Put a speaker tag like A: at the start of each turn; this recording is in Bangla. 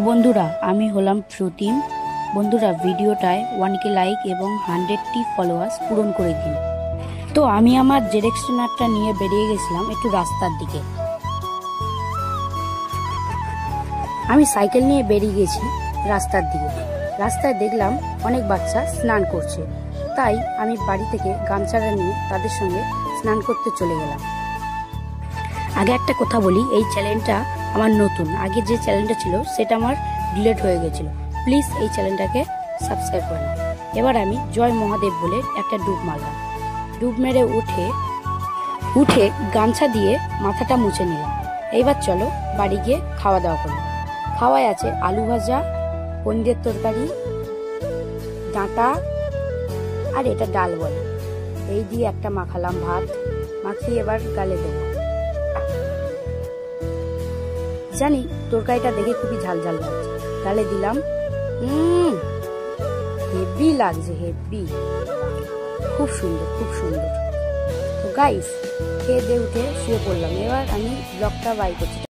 A: বন্ধুরা, আমি হলাম প্রতিম। বন্ধুরা, ভিডিওটায় 1K লাইক এবং 100টি ফলোয়ার্স পূরণ করে দিন। তো আমি আমার ডিরেকশনারটা নিয়ে বেরিয়ে গেছিলাম একটু রাস্তার দিকে। আমি সাইকেল নিয়ে বেরিয়ে গেছি রাস্তার দিকে। রাস্তায় দেখলাম অনেক বাচ্চা স্নান করছে, তাই আমি বাড়ি থেকে গামছাটা নিয়ে তাদের সঙ্গে স্নান করতে চলে গেলাম। আগে একটা কথা বলি, এই চ্যানেলটা আমার নতুন। আগে যে চ্যানেলটা ছিল সেটা আমার ডিলিট হয়ে গেছিল। প্লিজ এই চ্যানেলটাকে সাবস্ক্রাইব করে নাও। এবার আমি জয় মহাদেব বলে একটা ডুব মারলাম। ডুব মেরে উঠে গামছা দিয়ে মাথাটা মুছে নিলাম। এইবার চলো বাড়ি গিয়ে খাওয়া দাওয়া করি। খাওয়ায় আছে আলু ভাজা, পনিরের তরকারি, ডাঁটা আর এটা ডাল বলে। এই দিয়ে একটা মাখালাম ভাত, মাখিয়ে এবার গালে দেবো। জানি তরকারিটা দেখে খুবই ঝাল ঝাল লাগছে, গালে দিলাম। হেভি লাগছে, হেভি, খুব সুন্দর, খুব সুন্দর। তো গাইস, খেয়ে দিয়ে উঠে শুয়ে পড়লাম। এবার আমি ব্লগটা বাই করছি।